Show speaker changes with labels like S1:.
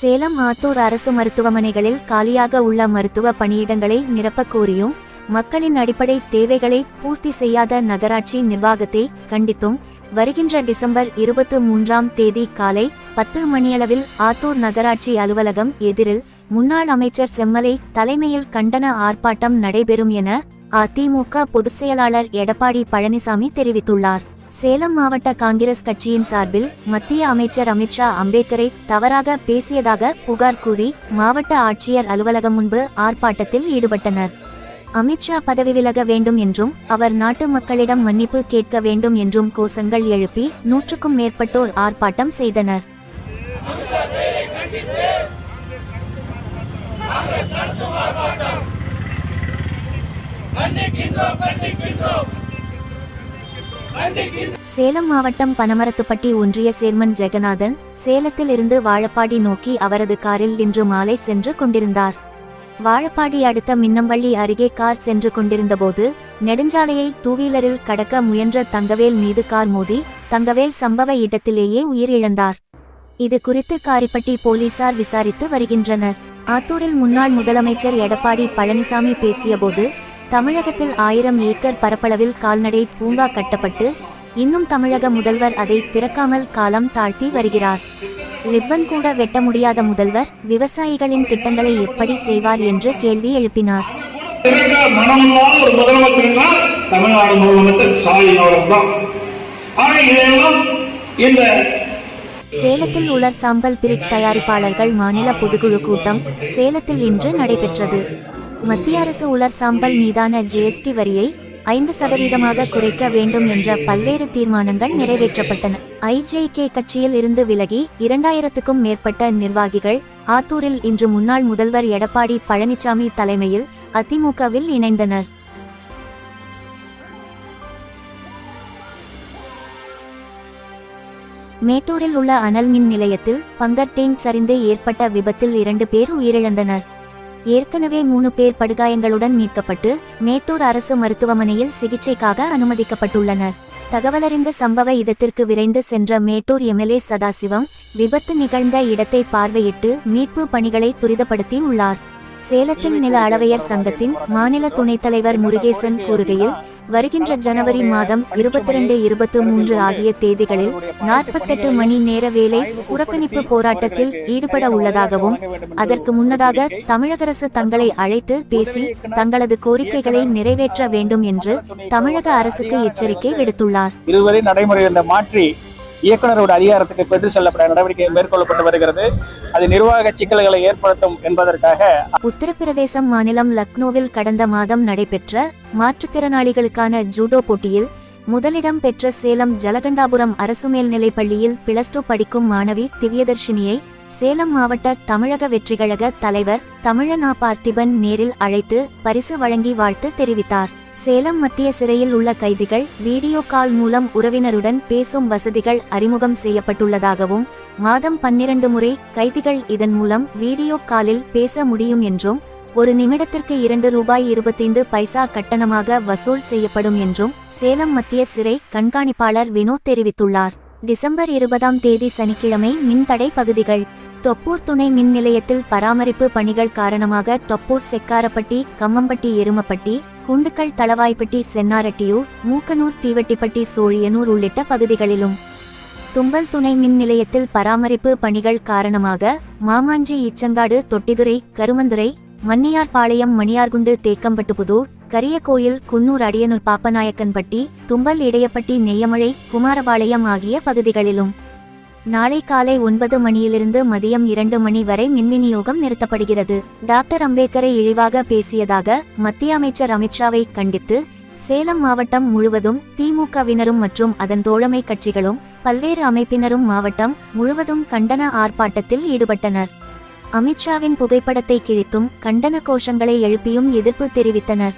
S1: சேலம் ஆத்தூர் அரசு மருத்துவமனைகளில் காலியாக உள்ள மருத்துவ பணியிடங்களை நிரப்பக் கோரியும் மக்களின் அடிப்படை தேவைகளை பூர்த்தி செய்யாத நகராட்சி நிர்வாகத்தை கண்டித்தும் வருகின்ற டிசம்பர் 23ஆம் தேதி காலை 10 மணியளவில் ஆத்தூர் நகராட்சி அலுவலகம் எதிரில் முன்னாள் அமைச்சர் செம்மலை தலைமையில் கண்டன ஆர்ப்பாட்டம் நடைபெறும் என அதிமுக பொதுச் செயலாளர் எடப்பாடி பழனிசாமி தெரிவித்துள்ளார். சேலம் மாவட்ட காங்கிரஸ் கட்சியின் சார்பில் மத்திய அமைச்சர் அமித்ஷா அம்பேத்கரை தவறாக பேசியதாக புகார் கூறி மாவட்ட ஆட்சியர் அலுவலகம் முன்பு ஆர்ப்பாட்டத்தில் ஈடுபட்டனர். அமித்ஷா பதவி விலக வேண்டும் என்றும் அவர் நாட்டு மக்களிடம் மன்னிப்பு கேட்க வேண்டும் என்றும் கோஷங்கள் எழுப்பி 100க்கும் மேற்பட்டோர் ஆர்ப்பாட்டம் செய்தனர். சேலம் மாவட்டம் பனமரத்துப்பட்டி ஒன்றிய சேர்மன் ஜெகநாதன் சேலத்தில் இருந்து வாழப்பாடி நோக்கி அவரது காரில் இன்று மாலை சென்று கொண்டிருந்தார். வாழப்பாடி அடுத்த மின்னம்பள்ளி அருகே கார் சென்று கொண்டிருந்தபோது நெடுஞ்சாலையை டூவீலரில் கடக்க முயன்ற தங்கவேல் மீது கார் மோதி தங்கவேல் சம்பவ இடத்திலேயே உயிரிழந்தார். இது குறித்து காரிப்பட்டி போலீசார் விசாரித்து வருகின்றனர். ஆத்தூரில் முன்னாள் முதலமைச்சர் எடப்பாடி பழனிசாமி பேசியபோது தமிழகத்தில் 1000 ஏக்கர் பரப்பளவில் கால்நடை பூங்கா கட்டப்பட்டு இன்னும் தமிழக முதல்வர் அதை திறக்காமல் காலம் தாழ்த்தி வருகிறார். ரிப்பன் கூட வெட்ட முடியாத முதல்வர் விவசாயிகளின் திட்டங்களை எப்படி செய்வார் என்று கேள்வி எழுப்பினார். சேலத்தில் உலர் சாம்பல் பிரிட்ஜ் தயாரிப்பாளர்கள் மாநில பொதுக்குழு கூட்டம் சேலத்தில் இன்று நடைபெற்றது. மத்திய அரசு உலர் சாம்பல் மீதான GST வரியை 5% குறைக்க வேண்டும் என்ற பல்வேறு தீர்மானங்கள் நிறைவேற்றப்பட்டன. IJK கட்சியில் இருந்து விலகி 2000க்கும் மேற்பட்ட நிர்வாகிகள் ஆத்தூரில் இன்று முன்னாள் முதல்வர் எடப்பாடி பழனிசாமி தலைமையில் அதிமுகவில் இணைந்தனர். மேட்டூரில் உள்ள அனல் மின் நிலையத்தில் பங்கர் டேங்க் சரிந்து ஏற்பட்ட விபத்தில் 2 பேர் உயிரிழந்தனர். ஏற்கனவே 3 பேர் படுகாயங்களுடன் மீட்கப்பட்டு மேட்டூர் அரசு மருத்துவமனையில் சிகிச்சைக்காக அனுமதிக்கப்பட்டுள்ளனர். தகவலறிந்த சம்பவ இடத்திற்கு விரைந்து சென்ற மேட்டூர் MLA சதாசிவம் விபத்து நிகழ்ந்த இடத்தை பார்வையிட்டு மீட்பு பணிகளை துரிதப்படுத்தி உள்ளார். சேலத்தில் நில அளவையர் சங்கத்தின் மாநில துணைத் தலைவர் முருகேசன் கூறுகையில் வருகின்ற ஜனவரி மாதம் 22, 23 ஆகிய தேதிகளில் 48 மணி நேர வேலை புறக்கணிப்பு போராட்டத்தில் ஈடுபட உள்ளதாகவும் அதற்கு முன்னதாக தமிழக அரசு தங்களை அழைத்து பேசி தங்களது கோரிக்கைகளை நிறைவேற்ற வேண்டும் என்று தமிழக அரசுக்கு எச்சரிக்கை விடுத்துள்ளார்.
S2: இதுவரை நடைமுறையில் மாற்றி இயக்குநரோட அதிகாரத்துக்கு பெற்று செல்லப்பட நடவடிக்கை மேற்கொள்ளப்பட்டு வருகிறது. அது நிர்வாக சிக்கல்களை ஏற்படுத்தும் என்பதற்காக
S1: உத்தரப்பிரதேசம் மாநிலம் லக்னோவில் கடந்த மாதம் நடைபெற்ற மாற்றுத்திறனாளிகளுக்கான ஜூடோ போட்டியில் முதலிடம் பெற்ற சேலம் ஜலகண்டாபுரம் அரசு மேல்நிலைப் பள்ளியில் +2 படிக்கும் மாணவி திவ்யதர்ஷினியை சேலம் மாவட்ட தமிழக வெற்றிக்கழக தலைவர் தமிழனா பார்த்திபன் நேரில் அழைத்து பரிசு வழங்கி வாழ்த்து தெரிவித்தார். சேலம் மத்திய சிறையில் உள்ள கைதிகள் வீடியோ கால் மூலம் உறவினருடன் பேசும் வசதிகள் அறிமுகம் செய்யப்பட்டுள்ளதாகவும் மாதம் 12 முறை கைதிகள் இதன் மூலம் வீடியோ காலில் பேச முடியும் என்றும் 1 நிமிடத்திற்கு ₹2.25 கட்டணமாக வசூல் செய்யப்படும் என்றும் சேலம் மத்திய சிறை கண்காணிப்பாளர் வினோத் தெரிவித்துள்ளார். டிசம்பர் 20ஆம் தேதி சனிக்கிழமை மின்தடை பகுதிகள் தொப்பூர் துணை மின் நிலையத்தில் பராமரிப்பு பணிகள் காரணமாக தொப்பூர் செக்காரப்பட்டி கம்மம்பட்டி எருமப்பட்டி குண்டுக்கல் தளவாய்ப்பட்டி சென்னாரெட்டியூர் மூக்கனூர் தீவட்டிப்பட்டி சோழியனூர் உள்ளிட்ட பகுதிகளிலும் தும்பல் துணை மின் நிலையத்தில் பராமரிப்பு பணிகள் காரணமாக மாமாஞ்சி ஈச்சங்காடு தொட்டிதுறை கருமந்துறை மன்னியார்பாளையம் மணியார்குண்டு தேக்கம்பட்டுபுதூர் கரியகோயில் குன்னூர் அடியனூர் பாப்பநாயக்கன்பட்டி தும்பல் இடையப்பட்டி நெய்யமழை குமாரபாளையம் ஆகிய பகுதிகளிலும் நாளை காலை 9 மணியிலிருந்து மதியம் 2 மணி வரை மின்விநியோகம் நிறுத்தப்படுகிறது. டாக்டர் அம்பேத்கரை இழிவாக பேசியதாக மத்திய அமைச்சர் அமித்ஷாவை கண்டித்து சேலம் மாவட்டம் முழுவதும் திமுகவினரும் மற்றும் அதன் தோழமை கட்சிகளும் பல்வேறு அமைப்பினரும் மாவட்டம் முழுவதும் கண்டன ஆர்ப்பாட்டத்தில் ஈடுபட்டனர். அமித்ஷாவின் புகைப்படத்தை கிழித்தும் கண்டன கோஷங்களை எழுப்பியும் எதிர்ப்பு தெரிவித்தனர்.